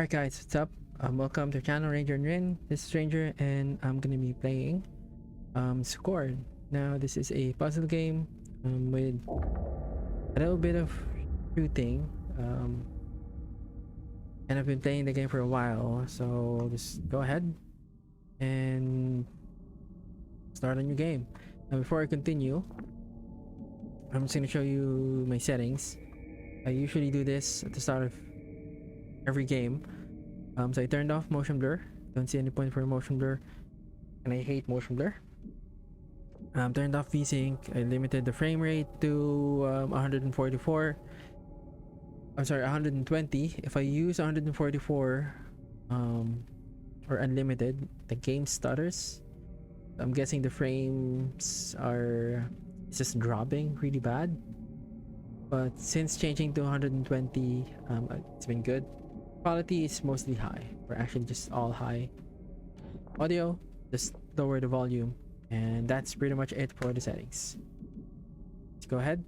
Alright guys, what's up? Welcome to the channel Ranger and Rin. This is Ranger and I'm gonna be playing Scorn. Now this is a puzzle game with a little bit of shooting, and I've been playing the game for a while, so just go ahead and start a new game. Now before I continue, I'm just gonna show you my settings. I usually do this at the start of every game. So I turned off motion blur. Don't see any point for motion blur, and I hate motion blur. Turned off VSync. I limited the frame rate to 144. I'm sorry, 120. If I use 144 or unlimited, the game stutters. I'm guessing the frames are just dropping really bad. But since changing to 120, it's been good. Quality is mostly high, or actually just all high. Audio, just lower the volume, and that's pretty much it for the settings. Let's go ahead.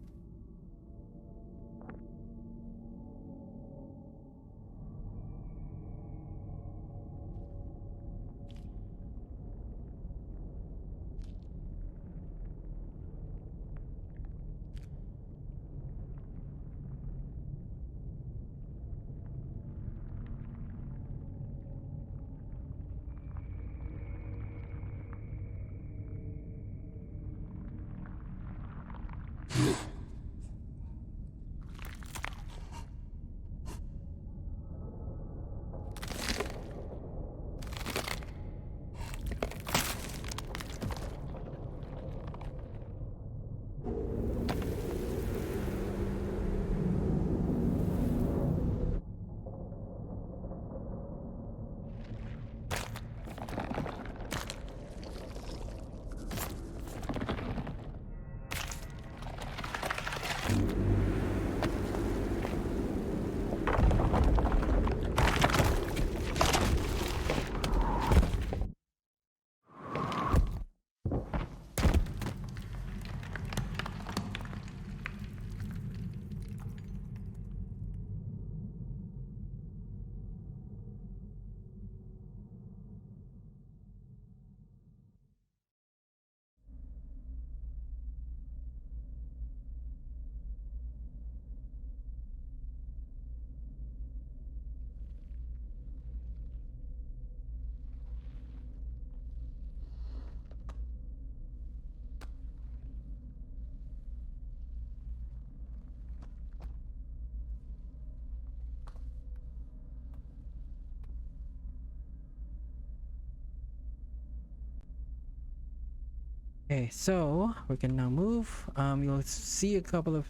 Okay, so we can now move. You'll see a couple of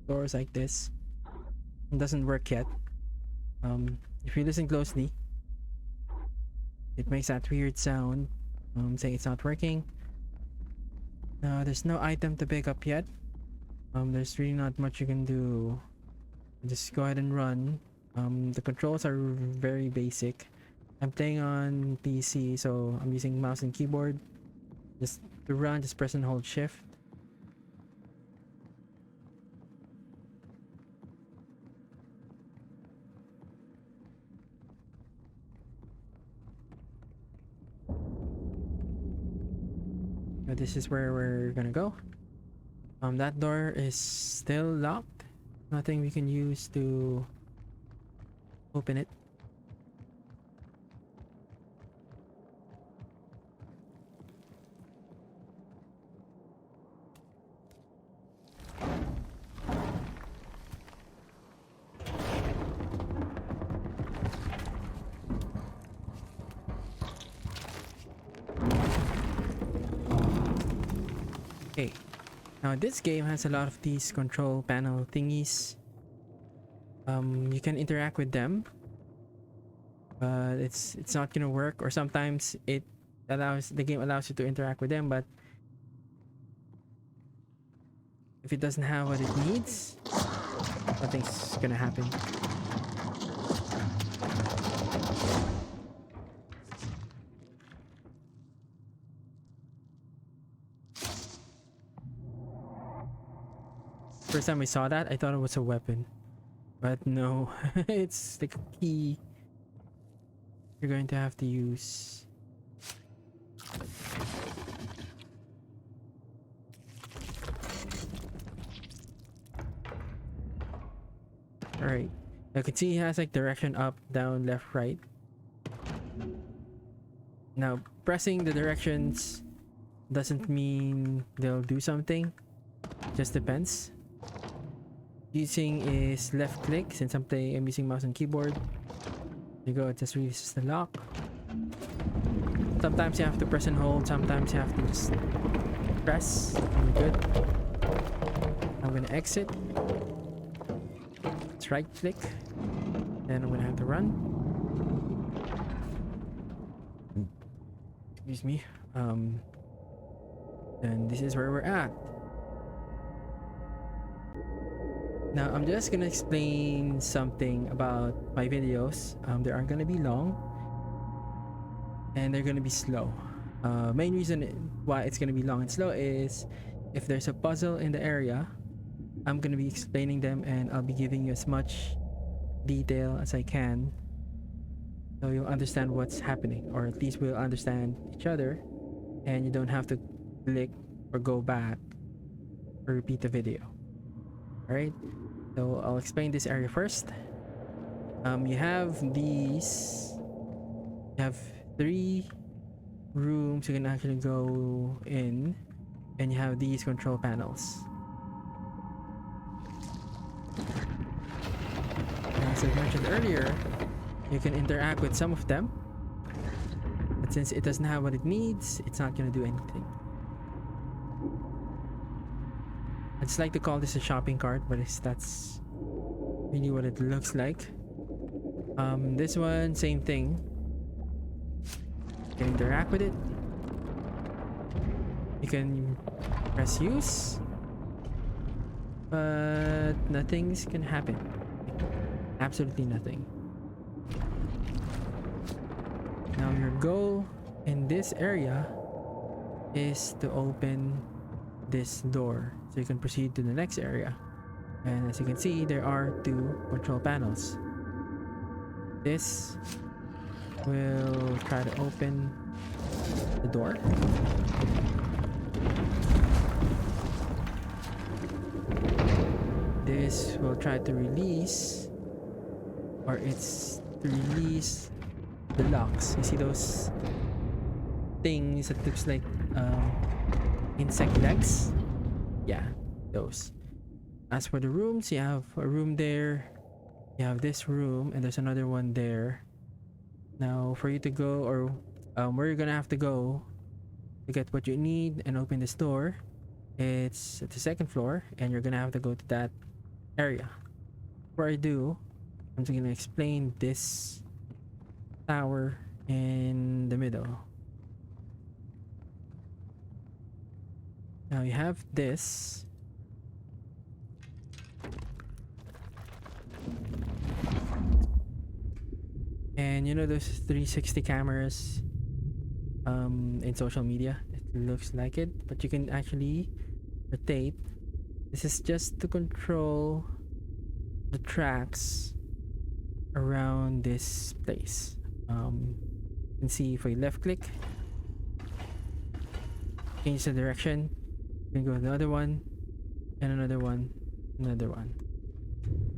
doors like this. It doesn't work yet. If you listen closely, it makes that weird sound saying it's not working. Now there's no item to pick up yet. There's really not much you can do. Just go ahead and run. The controls are very basic. I'm playing on PC, so I'm using mouse and keyboard. Just to run, just press and hold shift. Now this is where we're gonna go. That door is still locked. Nothing we can use to open it. Okay, now this game has a lot of these control panel thingies. You can interact with them, but it's not gonna work, or sometimes the game allows you to interact with them, but if it doesn't have what it needs, nothing's gonna happen. First time I saw that, I thought it was a weapon, but no. It's like a key you're going to have to use all right. You can see it has like direction up, down, left, right. Now pressing the directions doesn't mean they'll do something, just depends. Using is left click, since I'm using mouse and keyboard. There you go, it just releases the lock. Sometimes you have to press and hold, sometimes you have to just press, and you're good. I'm gonna exit. Let's right click, then I'm gonna have to run. Excuse me. And this is where we're at. Now I'm just gonna explain something about my videos. They aren't gonna be long, and they're gonna be slow. Main reason why it's gonna be long and slow is if there's a puzzle in the area, I'm gonna be explaining them, and I'll be giving you as much detail as I can, so you'll understand what's happening, or at least we'll understand each other, and you don't have to click or go back or repeat the video. Alright, so I'll explain this area first. You have these, you have 3 rooms you can actually go in, and you have these control panels. As I mentioned earlier, you can interact with some of them, but since it doesn't have what it needs, it's not going to do anything. I just like to call this a shopping cart, but that's really what it looks like. This one, same thing. You can interact with it. You can press use, but nothing's gonna happen. Absolutely nothing. Now your goal in this area is to open this door so you can proceed to the next area. And as you can see, there are 2 control panels. This will try to open the door. This will try to release, or it's to release the locks. You see those things that looks like insect legs? Yeah, those. As for the rooms, you have a room there, you have this room, and there's another one there. Now for you to go, or where you're gonna have to go to get what you need and open this door, it's at the 2nd floor, and you're gonna have to go to that area. Before I do, I'm just gonna explain this tower in the middle. Now you have this. And you know those 360 cameras in social media? It looks like it, but you can actually rotate. This is just to control the tracks around this place. You can see if I left click, change the direction, you can go to another one, and another one, another one.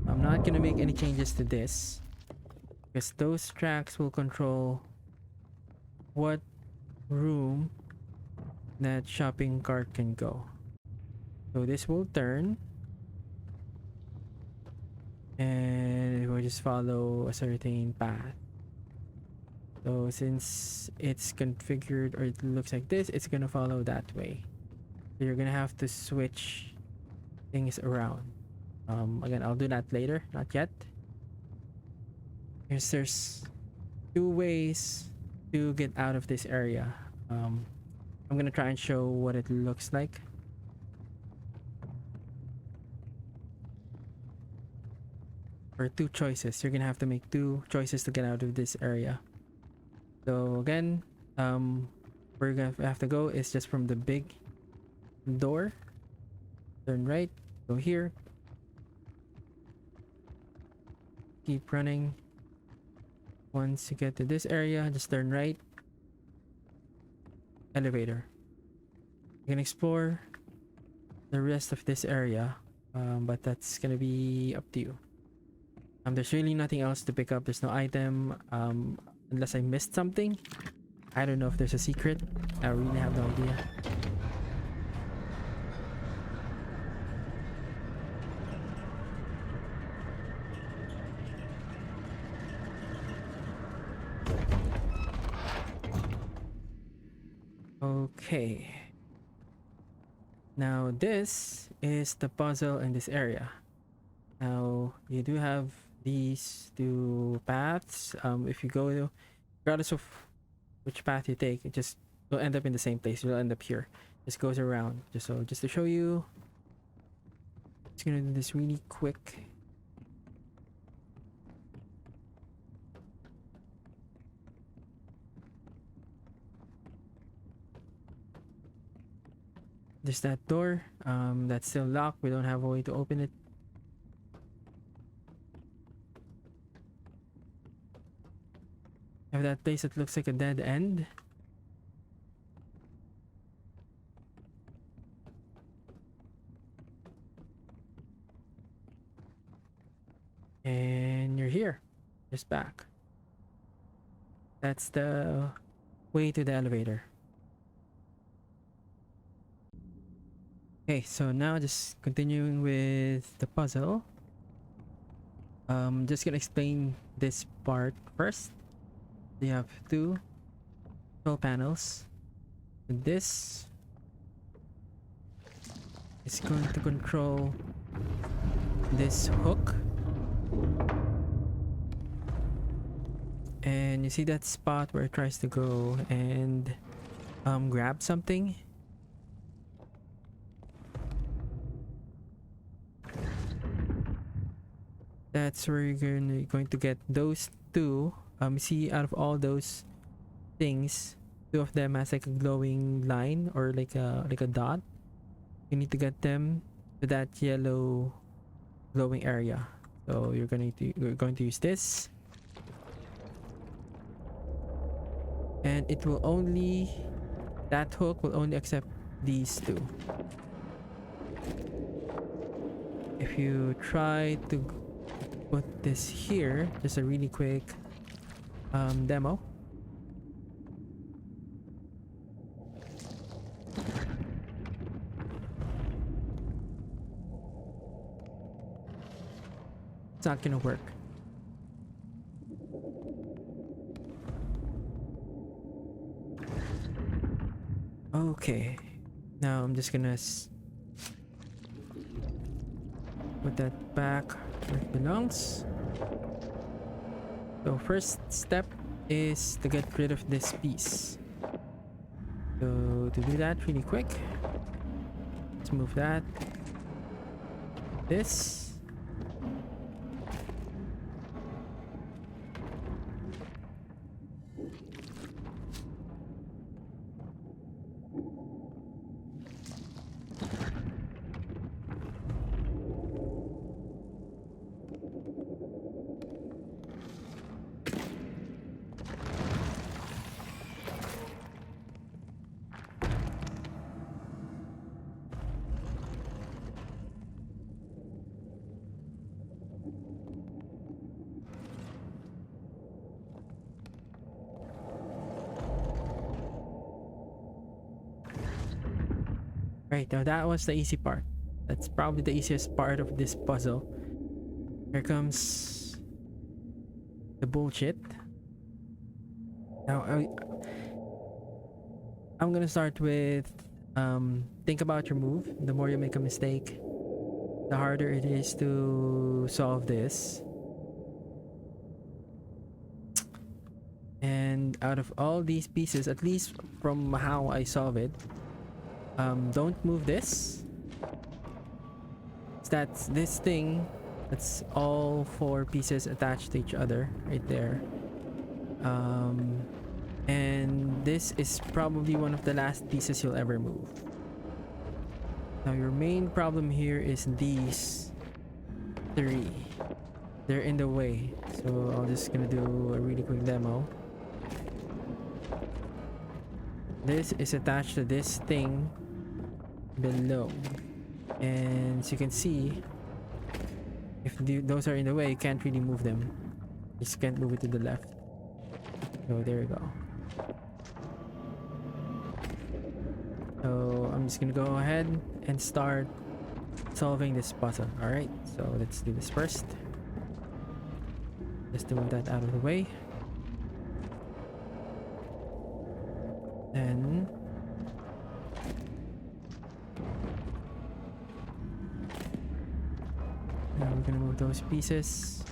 I'm not gonna make any changes to this, because those tracks will control what room that shopping cart can go. So this will turn, and it will just follow a certain path. So since it's configured, or it looks like this, it's gonna follow that way. So you're gonna have to switch things around. Again, I'll do that later, not yet. There's 2 ways to get out of this area. I'm gonna try and show what it looks like. Or 2 choices. You're gonna have to make 2 choices to get out of this area. So again, where you're gonna have to go is just from the big door. Turn right, go here. Keep running. Once you get to this area, just turn right. Elevator. You can explore the rest of this area, but that's gonna be up to you. There's really nothing else to pick up. There's no item, unless I missed something. I don't know if there's a secret. I really have no idea. Okay. Now this is the puzzle in this area. Now you do have these two paths. If you go, regardless of which path you take, it just will end up in the same place. You'll end up here. Just goes around. Just to show you, just gonna do this really quick. There's that door that's still locked. We don't have a way to open it. Have that place that looks like a dead end. And you're here. Just back. That's the way to the elevator. Okay, so now just continuing with the puzzle. Just gonna explain this part first. You have two control panels. And this is going to control this hook. And you see that spot where it tries to go and grab something. That's where you're going to get those two. See, out of all those things, two of them has like a glowing line or like a dot. You need to get them to that yellow glowing area. So you're going to use this, and it will only, that hook will only accept these two. If you try to put this here, just a really quick demo. It's not gonna work. Okay, now I'm just gonna put that back where it belongs. So first step is to get rid of this piece. So to do that really quick, let's move that. This. Right, now that was the easy part. That's probably the easiest part of this puzzle. Here comes the bullshit. Now I'm gonna start with think about your move. The more you make a mistake, the harder it is to solve this. And out of all these pieces, at least from how I solve it, don't move this. That's this thing. That's all four pieces attached to each other right there. And this is probably one of the last pieces you'll ever move. Now your main problem here is these three. they're in the way. So I'm just gonna do a really quick demo. This is attached to this thing below, and as you can see, if those are in the way, you can't really move them. You just can't move it to the left. So there you go. So I'm just gonna go ahead and start solving this puzzle. Alright, so let's do this first. Just to move that out of the way. Then now we're gonna move those pieces.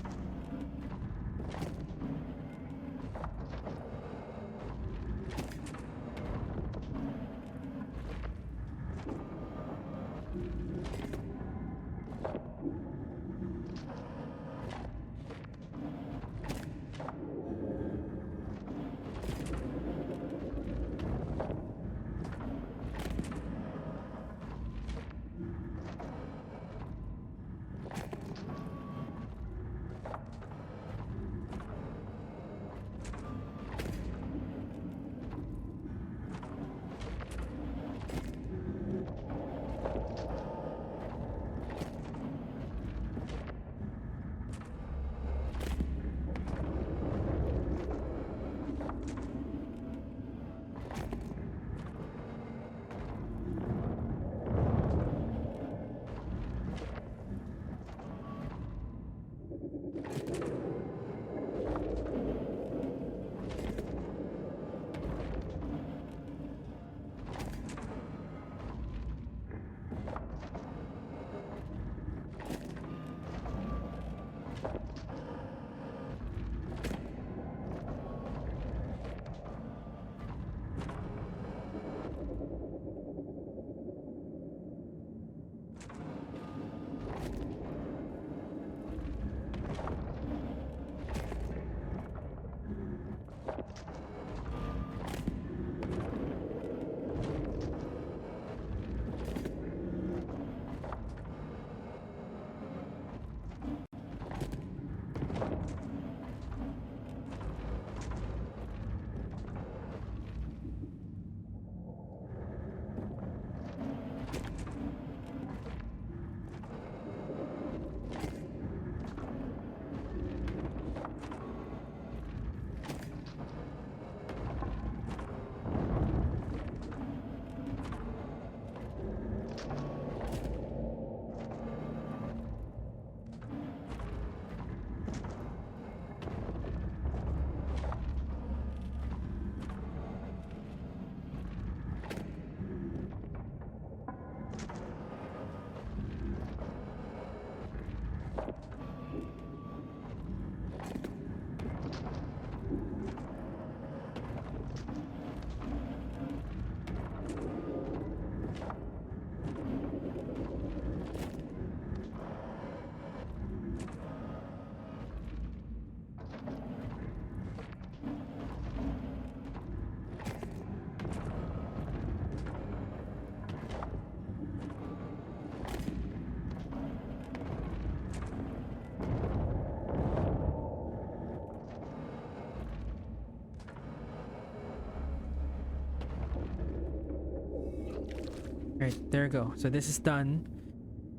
Right, there you go. So this is done.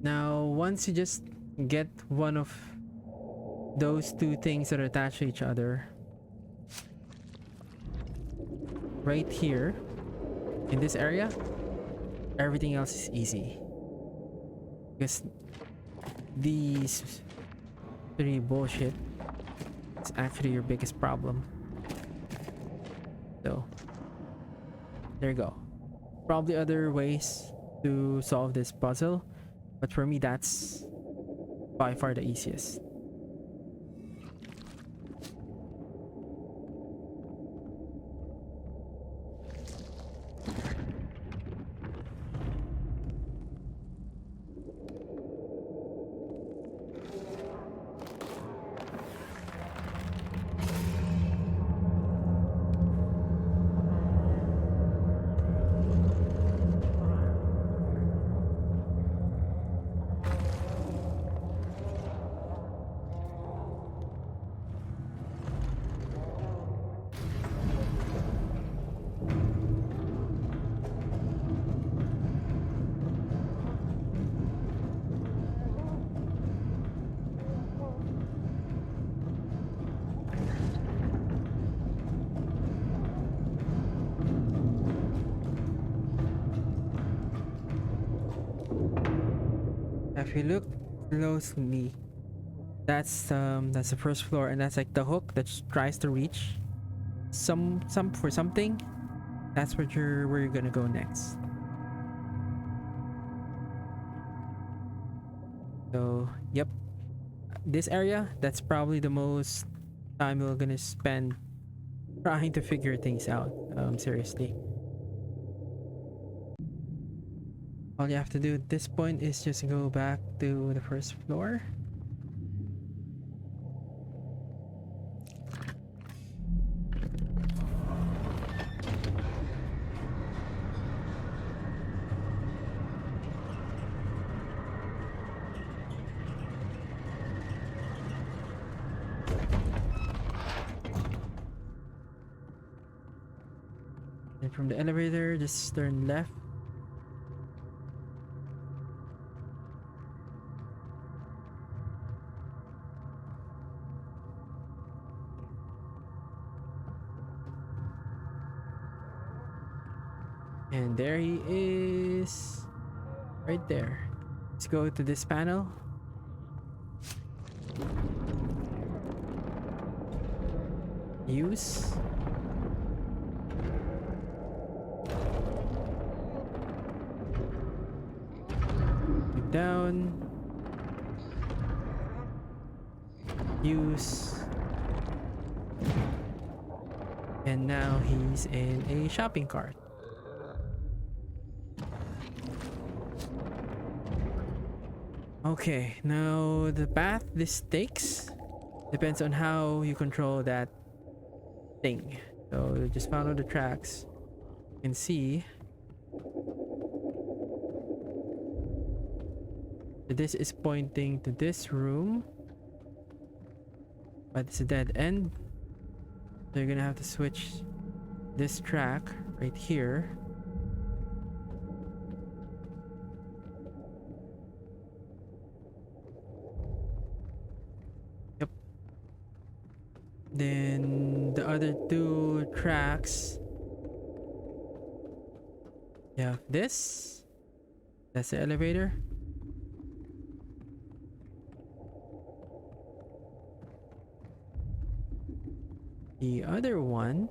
Now, once you just get one of those two things that are attached to each other, right here, in this area, everything else is easy. Because these three bullshit is actually your biggest problem. So, there you go. Probably other ways to solve this puzzle, but for me that's by far the easiest. If you look closely, that's the first floor, and that's like the hook that tries to reach some for something. That's where you're gonna go next. So yep, this area, that's probably the most time we're gonna spend trying to figure things out. Seriously, all you have to do at this point is just go back to the first floor. And from the elevator, just turn left. And there he is, right there. Let's go to this panel. Use. Down. Use. And now he's in a shopping cart. Okay, now the path this takes depends on how you control that thing. So just follow the tracks. You can see this is pointing to this room, but it's a dead end. So you're gonna have to switch this track right here. Yep. Then the other two tracks, you have this. That's the elevator. The other one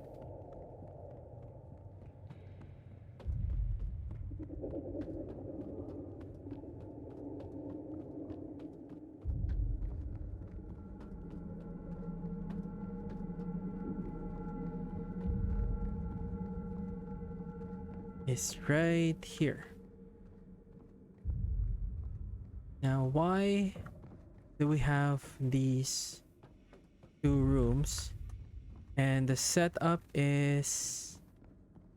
is right here. Now, why do we have these two rooms? And the setup is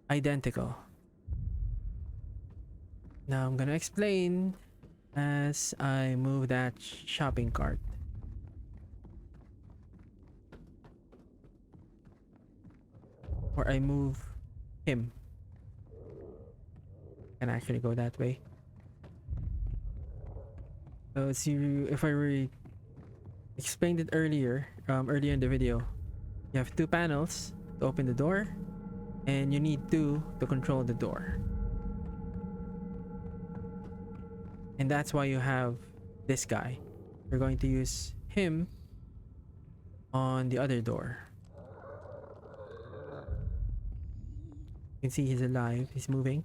identical. Now I'm gonna explain as I move that shopping cart. Or I move him. Can actually go that way. So see if I explained it earlier, earlier in the video. You have two panels to open the door, and you need two to control the door. And that's why you have this guy. We're going to use him on the other door. You can see he's alive, he's moving.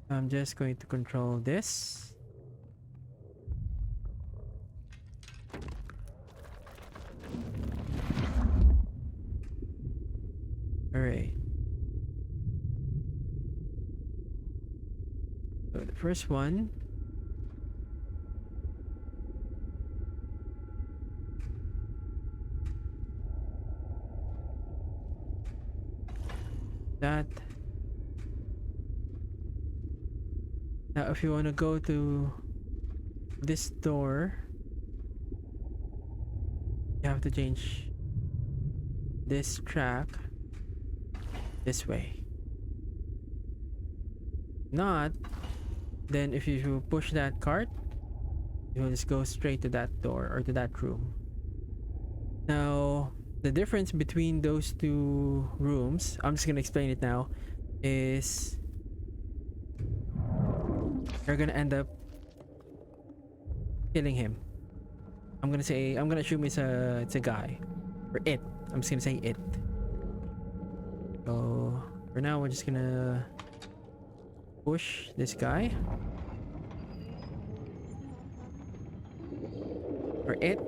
I'm just going to control this. Alright. So the first one. That. Now if you want to go to this door, you have to change this track this way. Not, then if you push that cart, you will just go straight to that door or to that room. Now, the difference between those two rooms, I'm just gonna explain it now, is you're gonna end up killing him. I'm gonna assume it's a guy. Or it. I'm just gonna say it. So for now we're just gonna push this guy. Or it.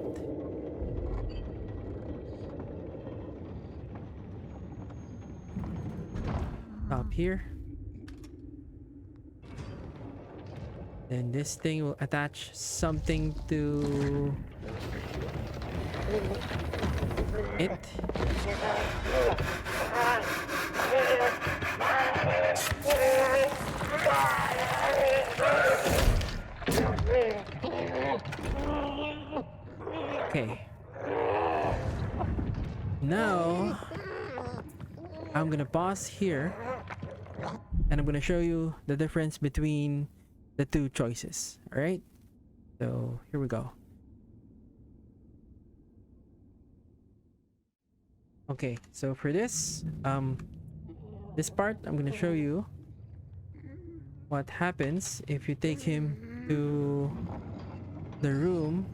Stop here. Then this thing will attach something to it. Okay. Now I'm gonna pause here and I'm gonna show you the difference between the two choices. All right, so here we go. Okay, so for this part, I'm gonna show you what happens if you take him to the room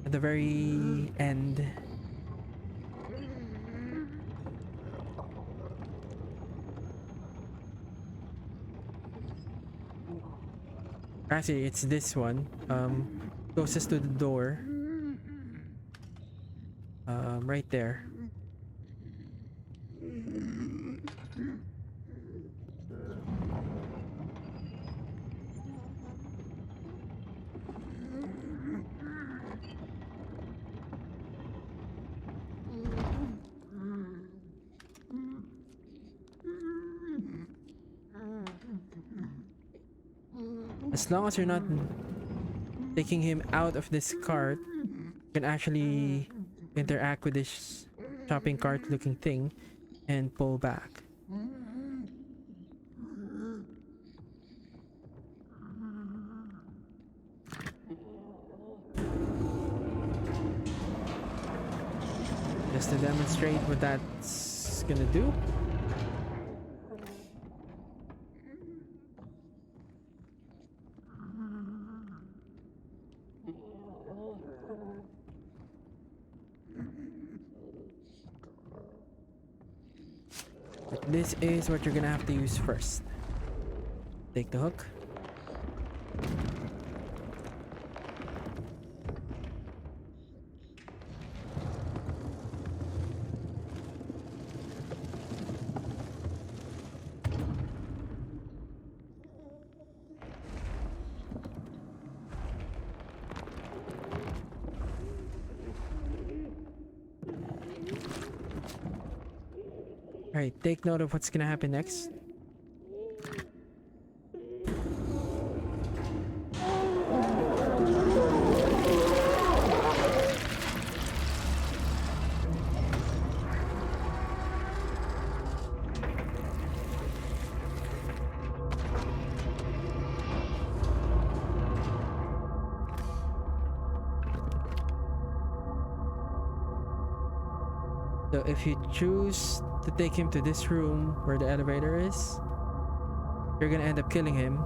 at the very end. Actually, it's this one, closest to the door, right there. As long as you're not taking him out of this cart, you can actually interact with this shopping cart looking thing and pull back. Just to demonstrate what that's gonna do. This is what you're gonna have to use first. Take the hook. Alright, take note of what's gonna happen next. So if you choose to take him to this room where the elevator is, you're gonna end up killing him,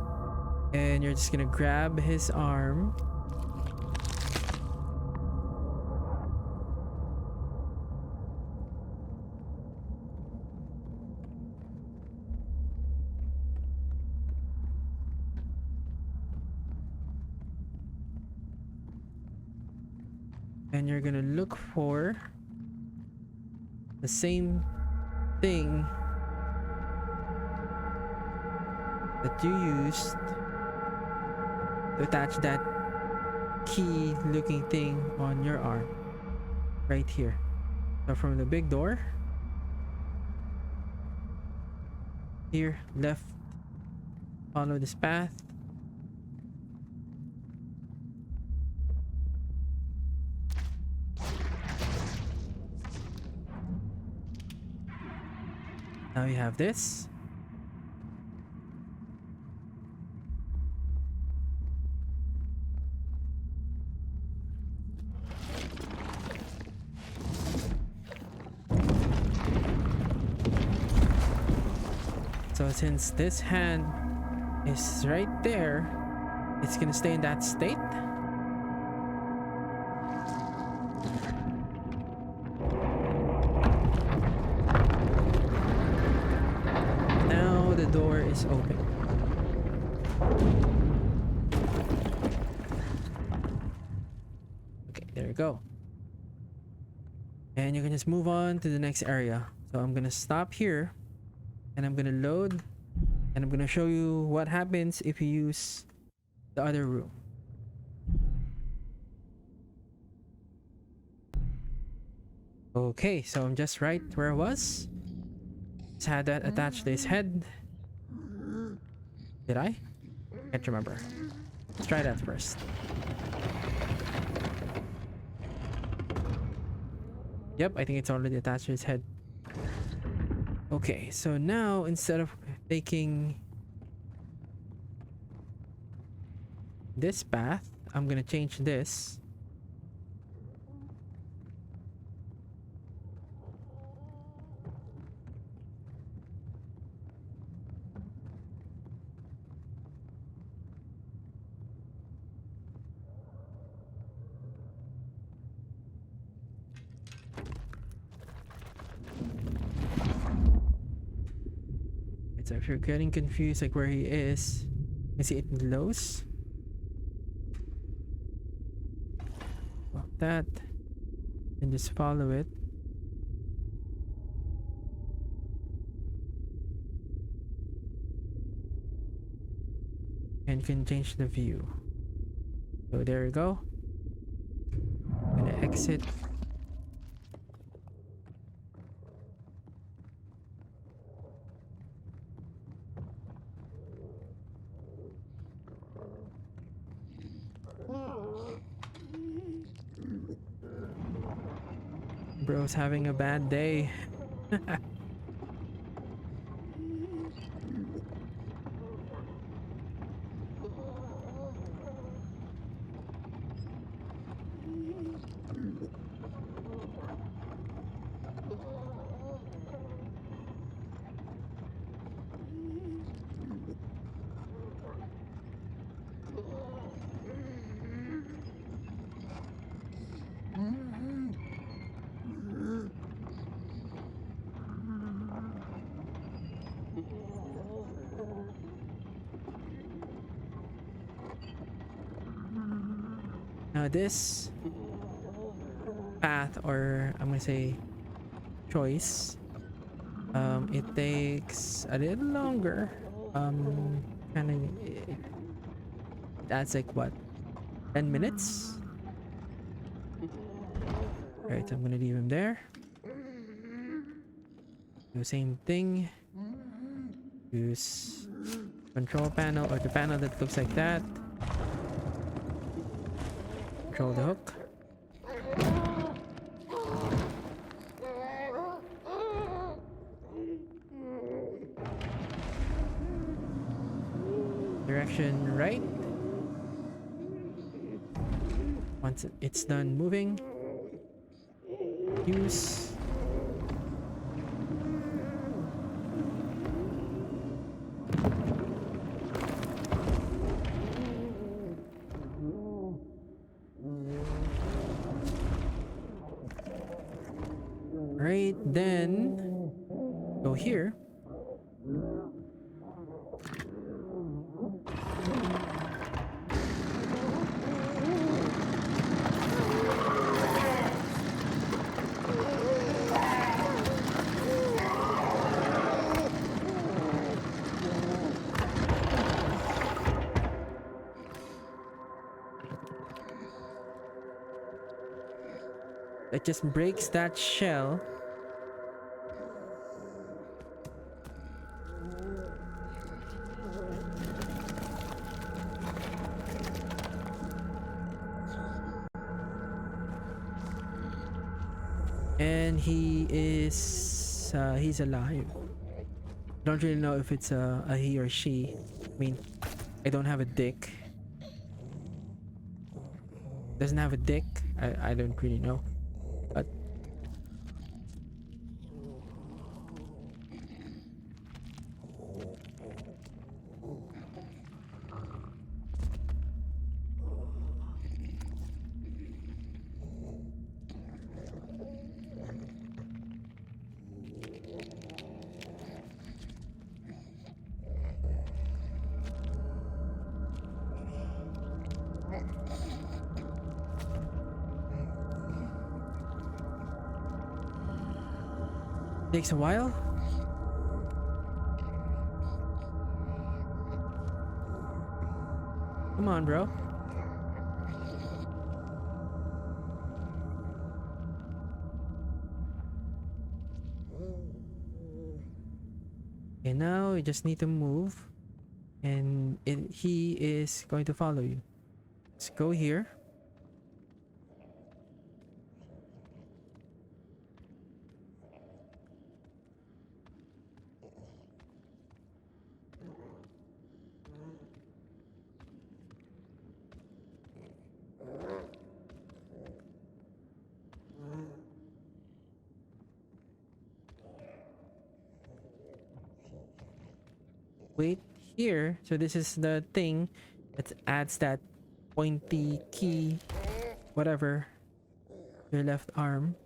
and you're just gonna grab his arm and you're gonna look for the same thing that you used to attach that key looking thing on your arm right here. So from the big door here, left, follow this path. Now you have this. So since this hand is right there. It's gonna stay in that state. Now the door is open. Okay, there you go. And you can just move on to the next area. So I'm gonna stop here and I'm gonna load and I'm gonna show you what happens if you use the other room. Okay, so I'm just right where I was. Just had that attached to his head. Did I? Can't remember. Let's try that first. Yep, I think it's already attached to his head. Okay, so now instead of taking this path, I'm gonna change this. So if you're getting confused like where he is, you see it glows. Well, that and just follow it. And you can change the view. So there you go. I'm gonna exit. Bro's having a bad day. Now this path, or I'm gonna say choice, it takes a little longer. Kind of it adds like what, 10 minutes. Right, I'm gonna leave him there. Do the same thing. Use control panel, or the panel that looks like that. Control the hook. Direction right. Once it's done moving, use. Right, then go here. It just breaks that shell. And he's alive. Don't really know if it's a he or she. I mean, I don't have a dick. Doesn't have a dick. I don't really know. But Takes a while. Come on, bro. Okay, now you just need to move, and he is going to follow you. Let's go here. Wait here. So this is the thing that adds that pointy key, whatever, your left arm.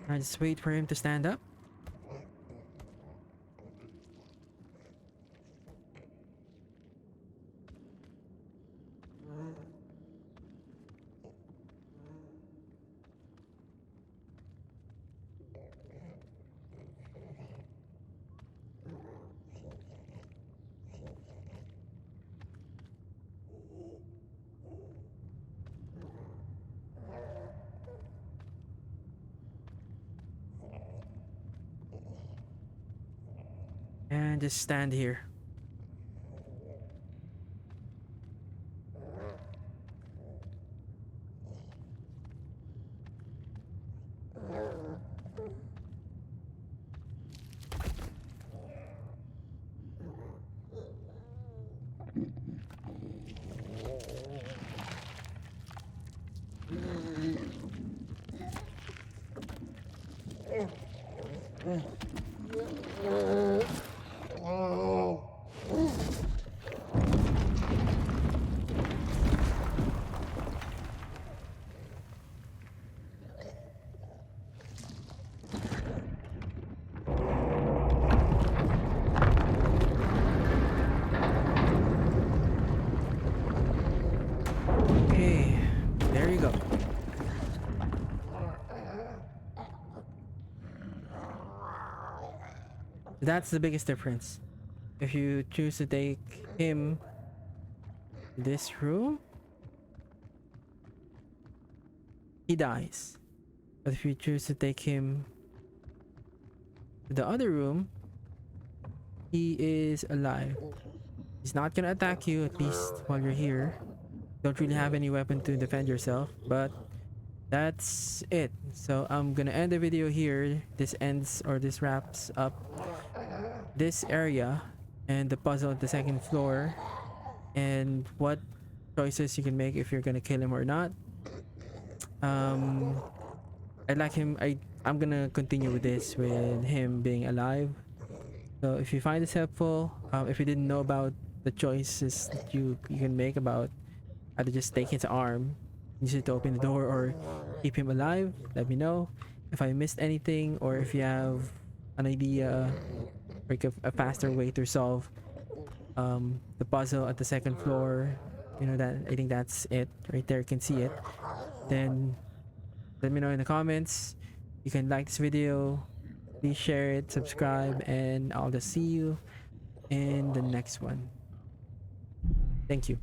I just wait for him to stand up. And just stand here. That's the biggest difference. If you choose to take him to this room, he dies. But if you choose to take him to the other room, he is alive. He's not gonna attack you, at least while you're here. Don't really have any weapon to defend yourself, but that's it. So I'm gonna end the video here. This ends, or this wraps up this area and the puzzle at the second floor, and what choices you can make if you're gonna kill him or not. I like him. I'm gonna continue with this with him being alive. So if you find this helpful, if you didn't know about the choices that you can make about how to just take his arm, use it to open the door or keep him alive, let me know. If I missed anything, or if you have an idea, like a faster way to solve the puzzle at the second floor, you know, that I think that's it right there, you can see it, then let me know in the comments. You can like this video, please share it, subscribe, and I'll just see you in the next one. Thank you.